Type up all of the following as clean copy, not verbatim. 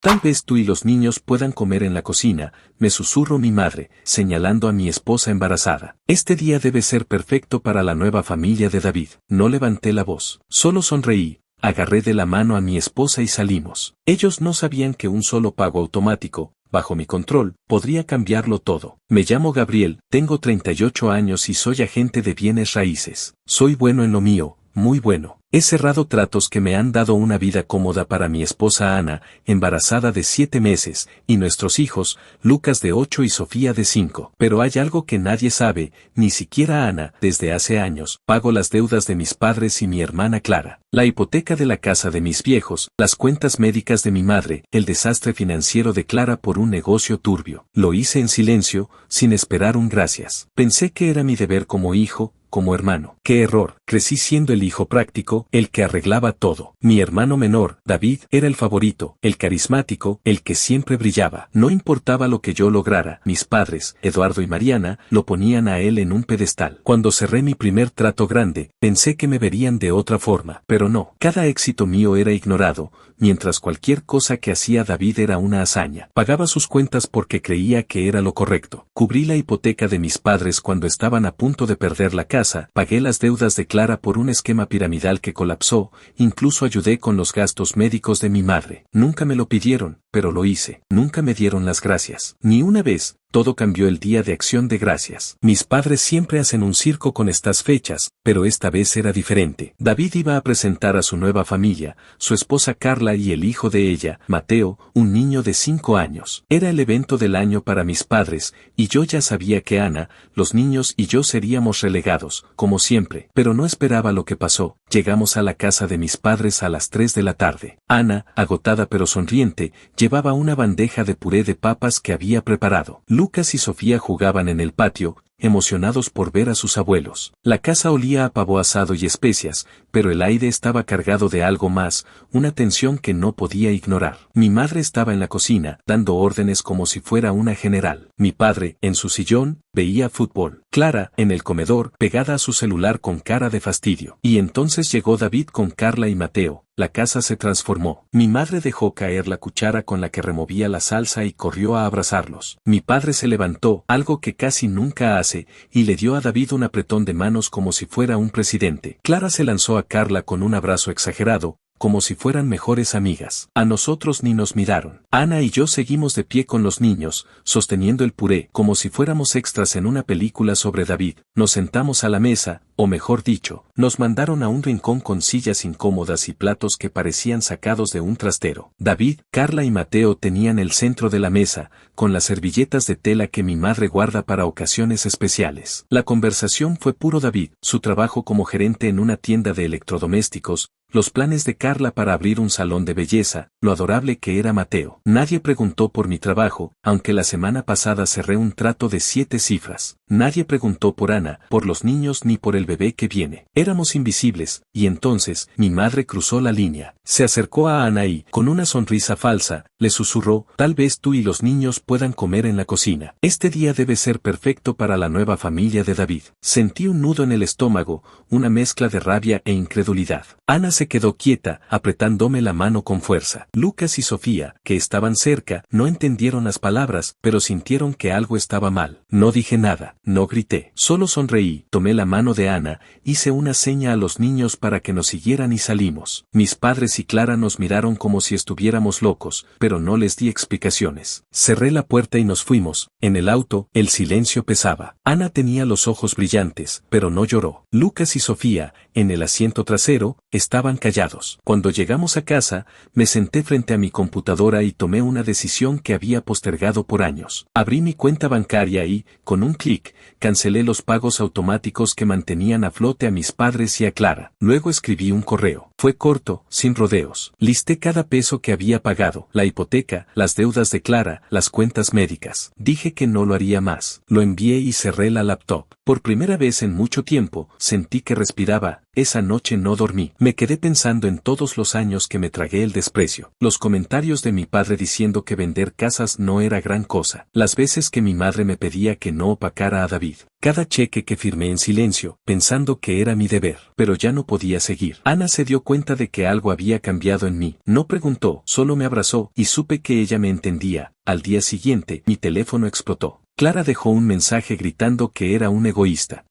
Tal vez tú y los niños puedan comer en la cocina, me susurró mi madre, señalando a mi esposa embarazada. Este día debe ser perfecto para la nueva familia de David. No levanté la voz, solo sonreí, agarré de la mano a mi esposa y salimos. Ellos no sabían que un solo pago automático, bajo mi control, podría cambiarlo todo. Me llamo Gabriel, tengo 38 años y soy agente de bienes raíces. Soy bueno en lo mío, muy bueno. He cerrado tratos que me han dado una vida cómoda para mi esposa Ana, embarazada de 7 meses, y nuestros hijos, Lucas de 8 y Sofía de 5. Pero hay algo que nadie sabe, ni siquiera Ana. Desde hace años, pago las deudas de mis padres y mi hermana Clara, la hipoteca de la casa de mis viejos, las cuentas médicas de mi madre, el desastre financiero de Clara por un negocio turbio. Lo hice en silencio, sin esperar un gracias. Pensé que era mi deber como hijo, como hermano. ¡Qué error! Crecí siendo el hijo práctico, el que arreglaba todo. Mi hermano menor, David, era el favorito, el carismático, el que siempre brillaba. No importaba lo que yo lograra, mis padres, Eduardo y Mariana, lo ponían a él en un pedestal. Cuando cerré mi primer trato grande, pensé que me verían de otra forma, pero no. Cada éxito mío era ignorado, mientras cualquier cosa que hacía David era una hazaña. Pagaba sus cuentas porque creía que era lo correcto. Cubrí la hipoteca de mis padres cuando estaban a punto de perder la casa, pagué las deudas de Clara por un esquema piramidal que colapsó, incluso ayudé con los gastos médicos de mi madre. Nunca me lo pidieron, pero lo hice. Nunca me dieron las gracias. Ni una vez. Todo cambió el día de Acción de Gracias. Mis padres siempre hacen un circo con estas fechas, pero esta vez era diferente. David iba a presentar a su nueva familia, su esposa Carla y el hijo de ella, Mateo, un niño de 5 años. Era el evento del año para mis padres, y yo ya sabía que Ana, los niños y yo seríamos relegados, como siempre. Pero no esperaba lo que pasó. Llegamos a la casa de mis padres a las 3 de la tarde. Ana, agotada pero sonriente, llevaba una bandeja de puré de papas que había preparado. Lucas y Sofía jugaban en el patio, emocionados por ver a sus abuelos. La casa olía a pavo asado y especias, pero el aire estaba cargado de algo más, una tensión que no podía ignorar. Mi madre estaba en la cocina, dando órdenes como si fuera una general. Mi padre, en su sillón, veía fútbol. Clara, en el comedor, pegada a su celular con cara de fastidio. Y entonces llegó David con Carla y Mateo. La casa se transformó. Mi madre dejó caer la cuchara con la que removía la salsa y corrió a abrazarlos. Mi padre se levantó, algo que casi nunca hace, y le dio a David un apretón de manos como si fuera un presidente. Clara se lanzó a Carla con un abrazo exagerado, como si fueran mejores amigas. A nosotros ni nos miraron. Ana y yo seguimos de pie con los niños, sosteniendo el puré, como si fuéramos extras en una película sobre David. Nos sentamos a la mesa, o mejor dicho, nos mandaron a un rincón con sillas incómodas y platos que parecían sacados de un trastero. David, Carla y Mateo tenían el centro de la mesa, con las servilletas de tela que mi madre guarda para ocasiones especiales. La conversación fue puro David, su trabajo como gerente en una tienda de electrodomésticos, los planes de Carla para abrir un salón de belleza, lo adorable que era Mateo. Nadie preguntó por mi trabajo, aunque la semana pasada cerré un trato de 7 cifras. Nadie preguntó por Ana, por los niños ni por el bebé que viene. Éramos invisibles, y entonces, mi madre cruzó la línea. Se acercó a Ana y, con una sonrisa falsa, le susurró, tal vez tú y los niños puedan comer en la cocina. Este día debe ser perfecto para la nueva familia de David. Sentí un nudo en el estómago, una mezcla de rabia e incredulidad. Ana se quedó quieta, apretándome la mano con fuerza. Lucas y Sofía, que estaban cerca, no entendieron las palabras, pero sintieron que algo estaba mal. No dije nada, no grité, solo sonreí, tomé la mano de Ana, hice una seña a los niños para que nos siguieran y salimos. Mis padres y Clara nos miraron como si estuviéramos locos, pero no les di explicaciones. Cerré la puerta y nos fuimos. En el auto, el silencio pesaba. Ana tenía los ojos brillantes, pero no lloró. Lucas y Sofía, en el asiento trasero, estaban callados. Cuando llegamos a casa, me senté frente a mi computadora y tomé una decisión que había postergado por años. Abrí mi cuenta bancaria y, con un clic, cancelé los pagos automáticos que mantenían a flote a mis padres y a Clara. Luego escribí un correo. Fue corto, sin rodeos. Listé cada peso que había pagado, la hipoteca, las deudas de Clara, las cuentas médicas. Dije que no lo haría más. Lo envié y cerré la laptop. Por primera vez en mucho tiempo, sentí que respiraba. Esa noche no dormí. Me quedé pensando en todos los años que me tragué el desprecio. Los comentarios de mi padre diciendo que vender casas no era gran cosa. Las veces que mi madre me pedía que no opacara a David. Cada cheque que firmé en silencio, pensando que era mi deber. Pero ya no podía seguir. Ana se dio cuenta de que algo había cambiado en mí. No preguntó, solo me abrazó y supe que ella me entendía. Al día siguiente, mi teléfono explotó. Clara dejó un mensaje gritando que era un egoísta.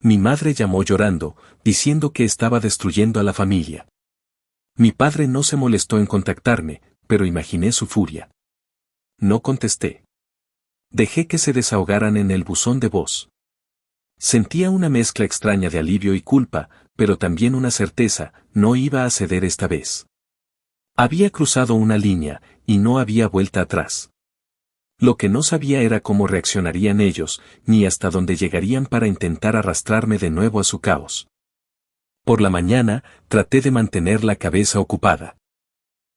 Mi madre llamó llorando, diciendo que estaba destruyendo a la familia. Mi padre no se molestó en contactarme, pero imaginé su furia. No contesté. Dejé que se desahogaran en el buzón de voz. Sentía una mezcla extraña de alivio y culpa, pero también una certeza, no iba a ceder esta vez. Había cruzado una línea, y no había vuelta atrás. Lo que no sabía era cómo reaccionarían ellos, ni hasta dónde llegarían para intentar arrastrarme de nuevo a su caos. Por la mañana, traté de mantener la cabeza ocupada.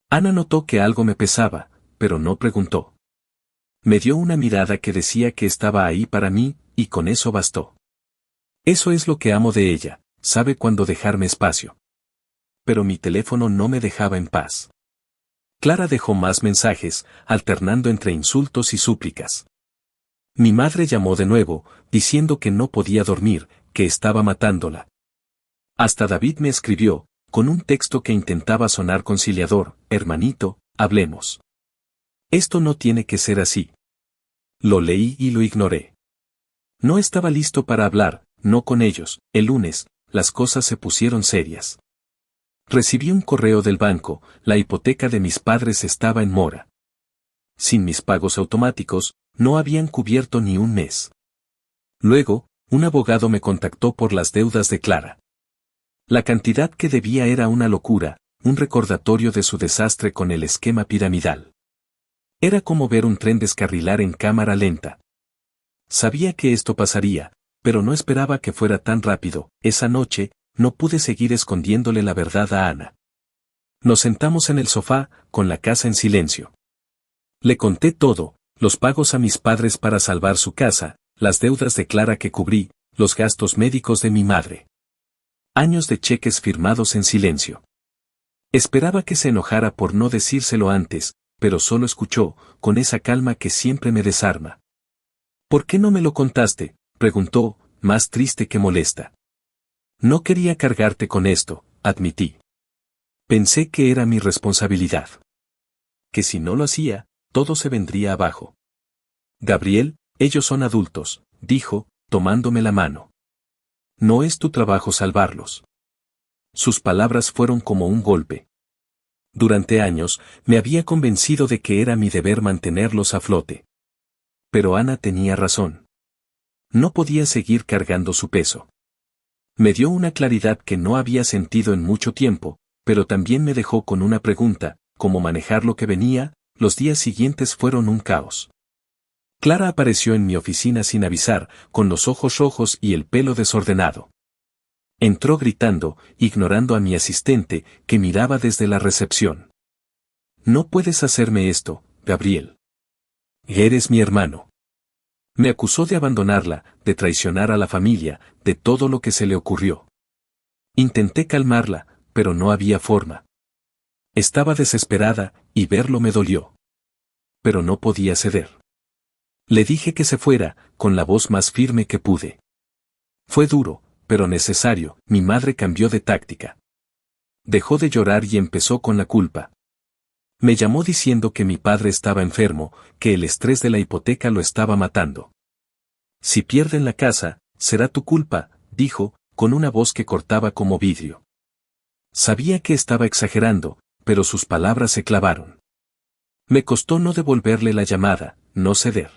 Ana notó que algo me pesaba, pero no preguntó. Me dio una mirada que decía que estaba ahí para mí, y con eso bastó. Eso es lo que amo de ella, sabe cuándo dejarme espacio. Pero mi teléfono no me dejaba en paz. Clara dejó más mensajes, alternando entre insultos y súplicas. Mi madre llamó de nuevo, diciendo que no podía dormir, que estaba matándola. Hasta David me escribió, con un texto que intentaba sonar conciliador: hermanito, hablemos. Esto no tiene que ser así. Lo leí y lo ignoré. No estaba listo para hablar, no con ellos. El lunes, las cosas se pusieron serias. Recibí un correo del banco, la hipoteca de mis padres estaba en mora. Sin mis pagos automáticos, no habían cubierto ni un mes. Luego, un abogado me contactó por las deudas de Clara. La cantidad que debía era una locura, un recordatorio de su desastre con el esquema piramidal. Era como ver un tren descarrilar en cámara lenta. Sabía que esto pasaría, pero no esperaba que fuera tan rápido. Esa noche, no pude seguir escondiéndole la verdad a Ana. Nos sentamos en el sofá, con la casa en silencio. Le conté todo, los pagos a mis padres para salvar su casa, las deudas de Clara que cubrí, los gastos médicos de mi madre. Años de cheques firmados en silencio. Esperaba que se enojara por no decírselo antes, pero solo escuchó, con esa calma que siempre me desarma. ¿Por qué no me lo contaste?, preguntó, más triste que molesta. No quería cargarte con esto, admití. Pensé que era mi responsabilidad. Que si no lo hacía, todo se vendría abajo. Gabriel, ellos son adultos, dijo, tomándome la mano. No es tu trabajo salvarlos. Sus palabras fueron como un golpe. Durante años, me había convencido de que era mi deber mantenerlos a flote. Pero Ana tenía razón. No podía seguir cargando su peso. Me dio una claridad que no había sentido en mucho tiempo, pero también me dejó con una pregunta: ¿cómo manejar lo que venía? Los días siguientes fueron un caos. Clara apareció en mi oficina sin avisar, con los ojos rojos y el pelo desordenado. Entró gritando, ignorando a mi asistente, que miraba desde la recepción. No puedes hacerme esto, Gabriel. Eres mi hermano. Me acusó de abandonarla, de traicionar a la familia, de todo lo que se le ocurrió. Intenté calmarla, pero no había forma. Estaba desesperada, y verlo me dolió. Pero no podía ceder. Le dije que se fuera, con la voz más firme que pude. Fue duro, pero necesario. Mi madre cambió de táctica. Dejó de llorar y empezó con la culpa. Me llamó diciendo que mi padre estaba enfermo, que el estrés de la hipoteca lo estaba matando. Si pierden la casa, será tu culpa, dijo, con una voz que cortaba como vidrio. Sabía que estaba exagerando, pero sus palabras se clavaron. Me costó no devolverle la llamada, no ceder.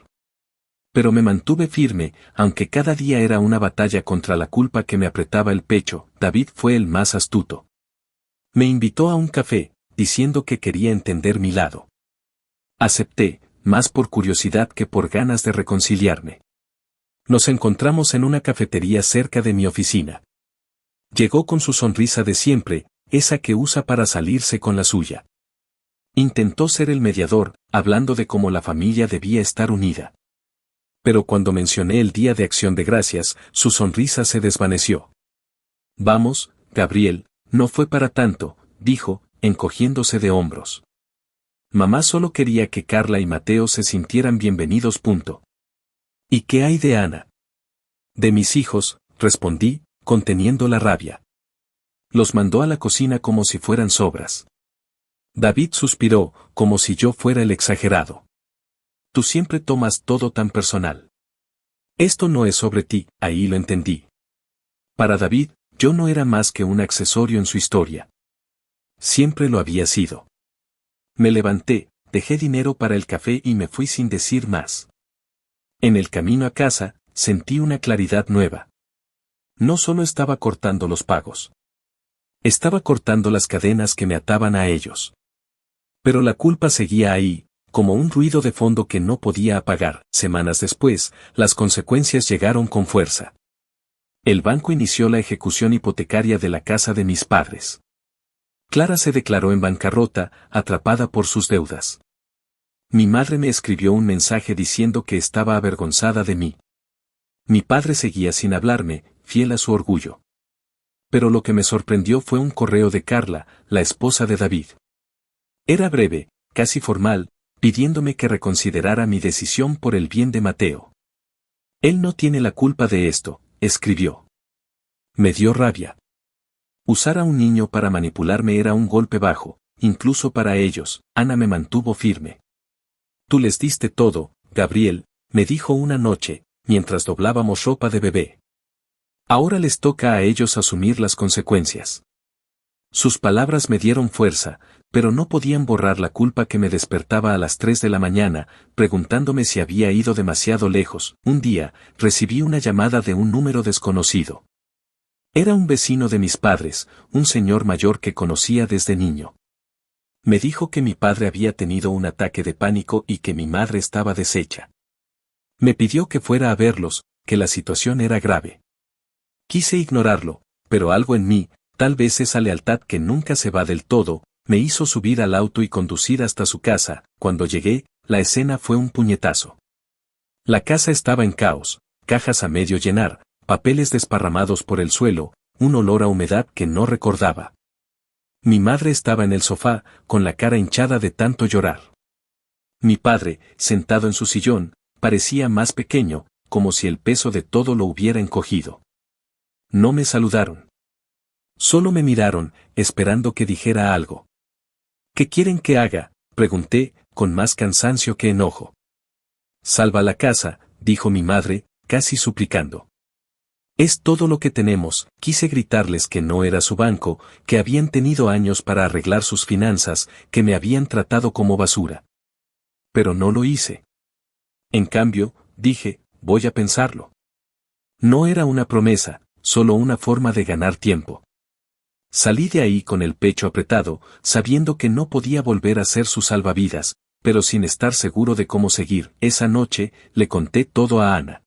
Pero me mantuve firme, aunque cada día era una batalla contra la culpa que me apretaba el pecho. David fue el más astuto. Me invitó a un café, diciendo que quería entender mi lado. Acepté, más por curiosidad que por ganas de reconciliarme. Nos encontramos en una cafetería cerca de mi oficina. Llegó con su sonrisa de siempre, esa que usa para salirse con la suya. Intentó ser el mediador, hablando de cómo la familia debía estar unida. Pero cuando mencioné el Día de Acción de Gracias, su sonrisa se desvaneció. Vamos, Gabriel, no fue para tanto, dijo, encogiéndose de hombros. Mamá solo quería que Carla y Mateo se sintieran bienvenidos. ¿Y qué hay de Ana? De mis hijos, respondí, conteniendo la rabia. Los mandó a la cocina como si fueran sobras. David suspiró, como si yo fuera el exagerado. Tú siempre tomas todo tan personal. Esto no es sobre ti, ahí lo entendí. Para David, yo no era más que un accesorio en su historia. Siempre lo había sido. Me levanté, dejé dinero para el café y me fui sin decir más. En el camino a casa, sentí una claridad nueva. No solo estaba cortando los pagos. Estaba cortando las cadenas que me ataban a ellos. Pero la culpa seguía ahí, como un ruido de fondo que no podía apagar. Semanas después, las consecuencias llegaron con fuerza. El banco inició la ejecución hipotecaria de la casa de mis padres. Clara se declaró en bancarrota, atrapada por sus deudas. Mi madre me escribió un mensaje diciendo que estaba avergonzada de mí. Mi padre seguía sin hablarme, fiel a su orgullo. Pero lo que me sorprendió fue un correo de Carla, la esposa de David. Era breve, casi formal, pidiéndome que reconsiderara mi decisión por el bien de Mateo. Él no tiene la culpa de esto, escribió. Me dio rabia. Usar a un niño para manipularme era un golpe bajo, incluso para ellos. Ana me mantuvo firme. Tú les diste todo, Gabriel, me dijo una noche, mientras doblábamos ropa de bebé. Ahora les toca a ellos asumir las consecuencias. Sus palabras me dieron fuerza, pero no podían borrar la culpa que me despertaba a las 3 de la mañana, preguntándome si había ido demasiado lejos. Un día, recibí una llamada de un número desconocido. Era un vecino de mis padres, un señor mayor que conocía desde niño. Me dijo que mi padre había tenido un ataque de pánico y que mi madre estaba deshecha. Me pidió que fuera a verlos, que la situación era grave. Quise ignorarlo, pero algo en mí, tal vez esa lealtad que nunca se va del todo, me hizo subir al auto y conducir hasta su casa. Cuando llegué, la escena fue un puñetazo. La casa estaba en caos, cajas a medio llenar, papeles desparramados por el suelo, un olor a humedad que no recordaba. Mi madre estaba en el sofá, con la cara hinchada de tanto llorar. Mi padre, sentado en su sillón, parecía más pequeño, como si el peso de todo lo hubiera encogido. No me saludaron. Solo me miraron, esperando que dijera algo. ¿Qué quieren que haga?, pregunté, con más cansancio que enojo. Salva la casa, dijo mi madre, casi suplicando. Es todo lo que tenemos. Quise gritarles que no era su banco, que habían tenido años para arreglar sus finanzas, que me habían tratado como basura. Pero no lo hice. En cambio, dije, voy a pensarlo. No era una promesa, solo una forma de ganar tiempo. Salí de ahí con el pecho apretado, sabiendo que no podía volver a ser su salvavidas, pero sin estar seguro de cómo seguir. Esa noche, le conté todo a Ana.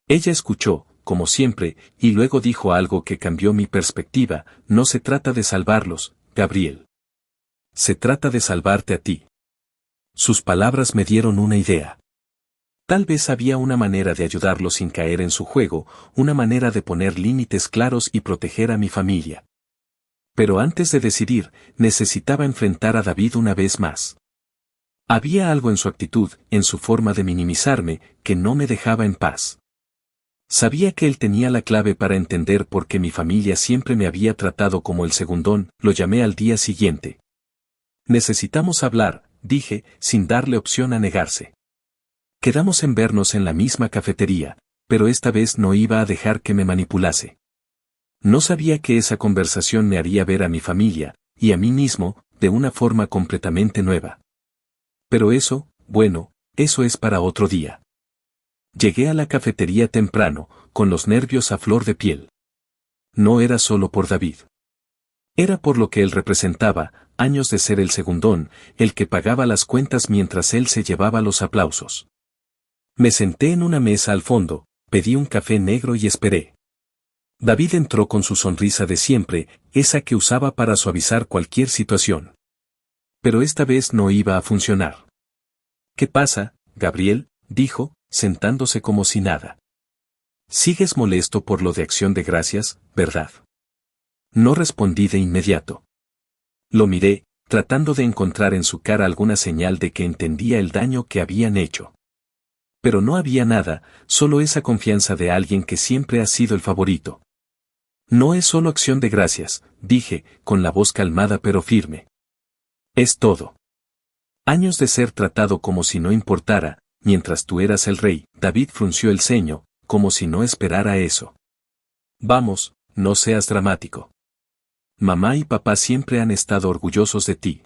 Ella escuchó, como siempre, y luego dijo algo que cambió mi perspectiva. No se trata de salvarlos, Gabriel. Se trata de salvarte a ti. Sus palabras me dieron una idea. Tal vez había una manera de ayudarlo sin caer en su juego, una manera de poner límites claros y proteger a mi familia. Pero antes de decidir, necesitaba enfrentar a David una vez más. Había algo en su actitud, en su forma de minimizarme, que no me dejaba en paz. Sabía que él tenía la clave para entender por qué mi familia siempre me había tratado como el segundón. Lo llamé al día siguiente. Necesitamos hablar, dije, sin darle opción a negarse. Quedamos en vernos en la misma cafetería, pero esta vez no iba a dejar que me manipulase. No sabía que esa conversación me haría ver a mi familia, y a mí mismo, de una forma completamente nueva. Pero eso, bueno, eso es para otro día. Llegué a la cafetería temprano, con los nervios a flor de piel. No era solo por David. Era por lo que él representaba, años de ser el segundón, el que pagaba las cuentas mientras él se llevaba los aplausos. Me senté en una mesa al fondo, pedí un café negro y esperé. David entró con su sonrisa de siempre, esa que usaba para suavizar cualquier situación. Pero esta vez no iba a funcionar. ¿Qué pasa, Gabriel?, dijo, sentándose como si nada. Sigues molesto por lo de Acción de Gracias, ¿verdad? No respondí de inmediato. Lo miré, tratando de encontrar en su cara alguna señal de que entendía el daño que habían hecho. Pero no había nada, solo esa confianza de alguien que siempre ha sido el favorito. No es solo acción de gracias, dije, con la voz calmada pero firme. Es todo. Años de ser tratado como si no importara, mientras tú eras el rey. David frunció el ceño, como si no esperara eso. Vamos, no seas dramático. Mamá y papá siempre han estado orgullosos de ti.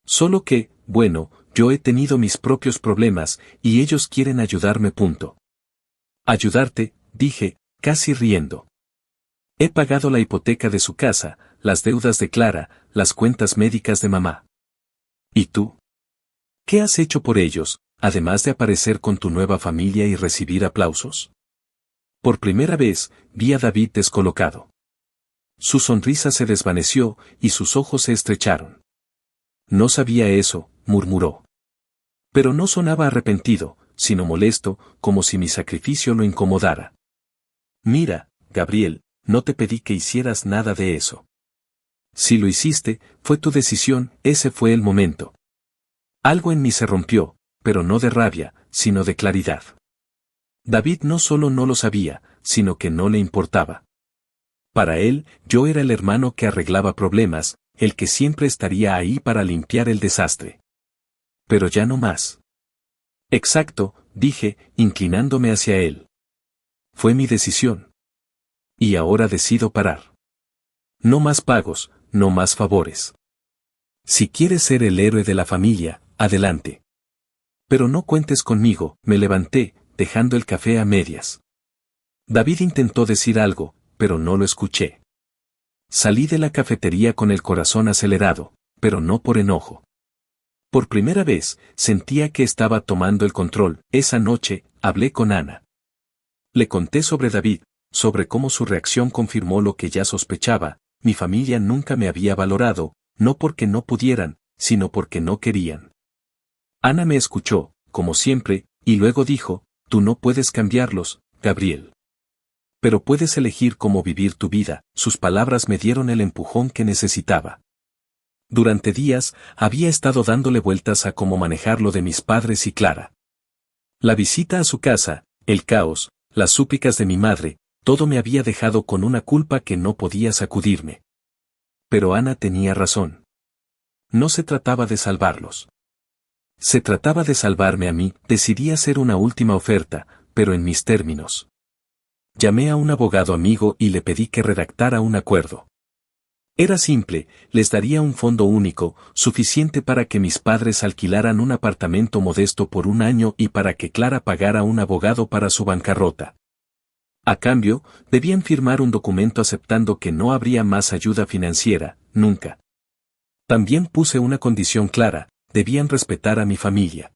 Solo que, bueno, yo he tenido mis propios problemas, y ellos quieren ayudarme. Punto. Ayudarte, dije, casi riendo. He pagado la hipoteca de su casa, las deudas de Clara, las cuentas médicas de mamá. ¿Y tú? ¿Qué has hecho por ellos, además de aparecer con tu nueva familia y recibir aplausos? Por primera vez, vi a David descolocado. Su sonrisa se desvaneció y sus ojos se estrecharon. No sabía eso, murmuró. Pero no sonaba arrepentido, sino molesto, como si mi sacrificio lo incomodara. Mira, Gabriel, no te pedí que hicieras nada de eso. Si lo hiciste, fue tu decisión, ese fue el momento. Algo en mí se rompió, pero no de rabia, sino de claridad. David no solo no lo sabía, sino que no le importaba. Para él, yo era el hermano que arreglaba problemas, el que siempre estaría ahí para limpiar el desastre. Pero ya no más. Exacto, dije, inclinándome hacia él. Fue mi decisión. Y ahora decido parar. No más pagos, no más favores. Si quieres ser el héroe de la familia, adelante. Pero no cuentes conmigo. Me levanté, dejando el café a medias. David intentó decir algo, pero no lo escuché. Salí de la cafetería con el corazón acelerado, pero no por enojo. Por primera vez, sentía que estaba tomando el control. Esa noche, hablé con Ana. Le conté sobre David, sobre cómo su reacción confirmó lo que ya sospechaba. Mi familia nunca me había valorado, no porque no pudieran, sino porque no querían. Ana me escuchó, como siempre, y luego dijo, tú no puedes cambiarlos, Gabriel. Pero puedes elegir cómo vivir tu vida. Sus palabras me dieron el empujón que necesitaba. Durante días, había estado dándole vueltas a cómo manejar lo de mis padres y Clara. La visita a su casa, el caos, las súplicas de mi madre, todo me había dejado con una culpa que no podía sacudirme. Pero Ana tenía razón. No se trataba de salvarlos. Se trataba de salvarme a mí. Decidí hacer una última oferta, pero en mis términos. Llamé a un abogado amigo y le pedí que redactara un acuerdo. Era simple, les daría un fondo único, suficiente para que mis padres alquilaran un apartamento modesto por un año y para que Clara pagara un abogado para su bancarrota. A cambio, debían firmar un documento aceptando que no habría más ayuda financiera, nunca. También puse una condición clara, debían respetar a mi familia.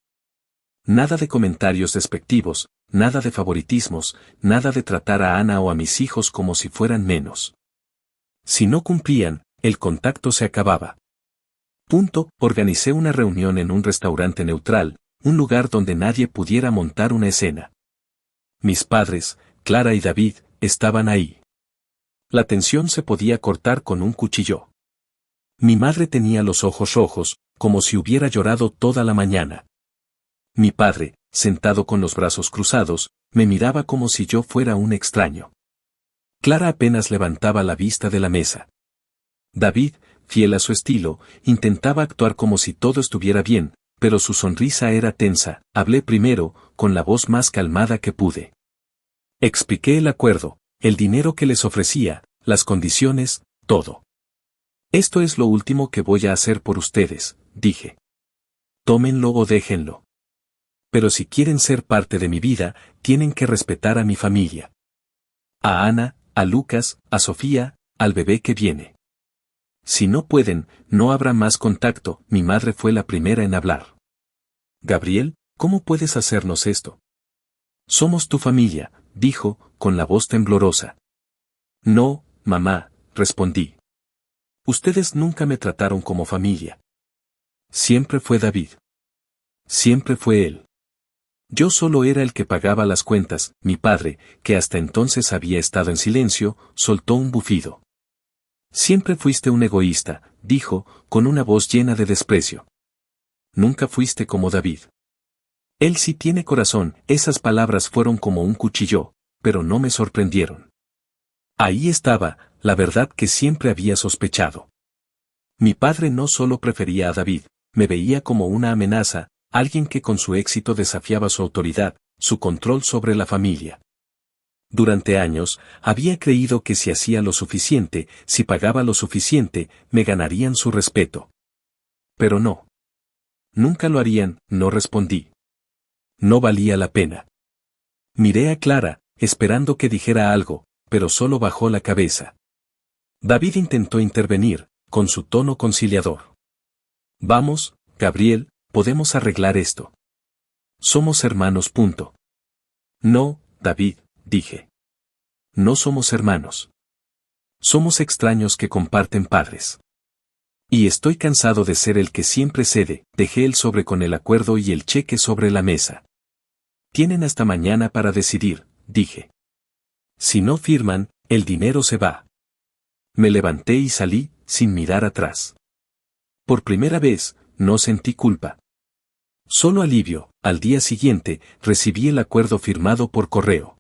Nada de comentarios despectivos, nada de favoritismos, nada de tratar a Ana o a mis hijos como si fueran menos. Si no cumplían, el contacto se acababa. Organicé una reunión en un restaurante neutral, un lugar donde nadie pudiera montar una escena. Mis padres, Clara y David, estaban ahí. La tensión se podía cortar con un cuchillo. Mi madre tenía los ojos rojos, como si hubiera llorado toda la mañana. Mi padre, sentado con los brazos cruzados, me miraba como si yo fuera un extraño. Clara apenas levantaba la vista de la mesa. David, fiel a su estilo, intentaba actuar como si todo estuviera bien, pero su sonrisa era tensa. Hablé primero, con la voz más calmada que pude. Expliqué el acuerdo, el dinero que les ofrecía, las condiciones, todo. Esto es lo último que voy a hacer por ustedes, dije. Tómenlo o déjenlo. Pero si quieren ser parte de mi vida, tienen que respetar a mi familia. A Ana, a Lucas, a Sofía, al bebé que viene. Si no pueden, no habrá más contacto. Mi madre fue la primera en hablar. Gabriel, ¿cómo puedes hacernos esto? Somos tu familia, dijo, con la voz temblorosa. No, mamá, respondí. Ustedes nunca me trataron como familia. Siempre fue David. Siempre fue él. Yo solo era el que pagaba las cuentas. Mi padre, que hasta entonces había estado en silencio, soltó un bufido. Siempre fuiste un egoísta, dijo, con una voz llena de desprecio. Nunca fuiste como David. Él sí tiene corazón. Esas palabras fueron como un cuchillo, pero no me sorprendieron. Ahí estaba, la verdad que siempre había sospechado. Mi padre no solo prefería a David, me veía como una amenaza, alguien que con su éxito desafiaba su autoridad, su control sobre la familia. Durante años, había creído que si hacía lo suficiente, si pagaba lo suficiente, me ganarían su respeto. Pero no. Nunca lo harían, no respondí. No valía la pena. Miré a Clara, esperando que dijera algo, pero solo bajó la cabeza. David intentó intervenir, con su tono conciliador. Vamos, Gabriel, podemos arreglar esto. Somos hermanos. Punto. No, David, dije. No somos hermanos. Somos extraños que comparten padres. Y estoy cansado de ser el que siempre cede. Dejé el sobre con el acuerdo y el cheque sobre la mesa. Tienen hasta mañana para decidir, dije. Si no firman, el dinero se va. Me levanté y salí, sin mirar atrás. Por primera vez, no sentí culpa. Solo alivio. Al día siguiente, recibí el acuerdo firmado por correo.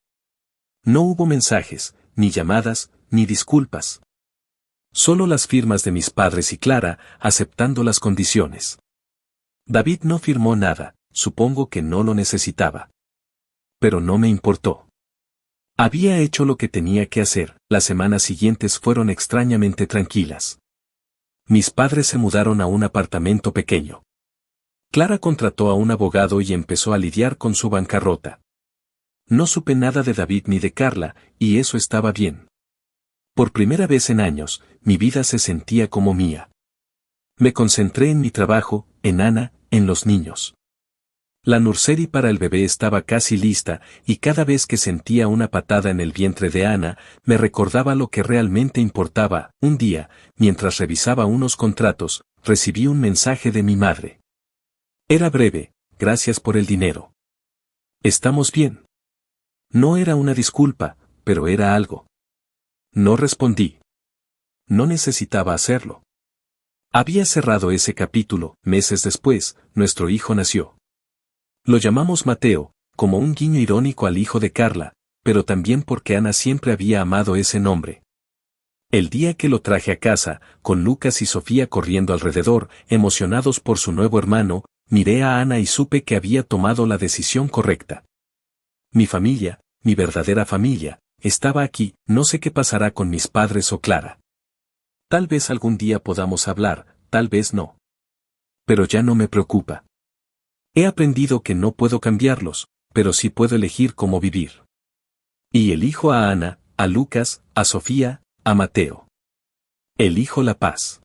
No hubo mensajes, ni llamadas, ni disculpas. Solo las firmas de mis padres y Clara, aceptando las condiciones. David no firmó nada, supongo que no lo necesitaba. Pero no me importó. Había hecho lo que tenía que hacer. Las semanas siguientes fueron extrañamente tranquilas. Mis padres se mudaron a un apartamento pequeño. Clara contrató a un abogado y empezó a lidiar con su bancarrota. No supe nada de David ni de Carla, y eso estaba bien. Por primera vez en años, mi vida se sentía como mía. Me concentré en mi trabajo, en Ana, en los niños. La nursery para el bebé estaba casi lista, y cada vez que sentía una patada en el vientre de Ana, me recordaba lo que realmente importaba. Un día, mientras revisaba unos contratos, recibí un mensaje de mi madre. Era breve: gracias por el dinero. ¿Estamos bien? No era una disculpa, pero era algo. No respondí. No necesitaba hacerlo. Había cerrado ese capítulo. Meses después, nuestro hijo nació. Lo llamamos Mateo, como un guiño irónico al hijo de Carla, pero también porque Ana siempre había amado ese nombre. El día que lo traje a casa, con Lucas y Sofía corriendo alrededor, emocionados por su nuevo hermano, miré a Ana y supe que había tomado la decisión correcta. Mi familia, mi verdadera familia, estaba aquí. No sé qué pasará con mis padres o Clara. Tal vez algún día podamos hablar, tal vez no. Pero ya no me preocupa. He aprendido que no puedo cambiarlos, pero sí puedo elegir cómo vivir. Y elijo a Ana, a Lucas, a Sofía, a Mateo. Elijo la paz.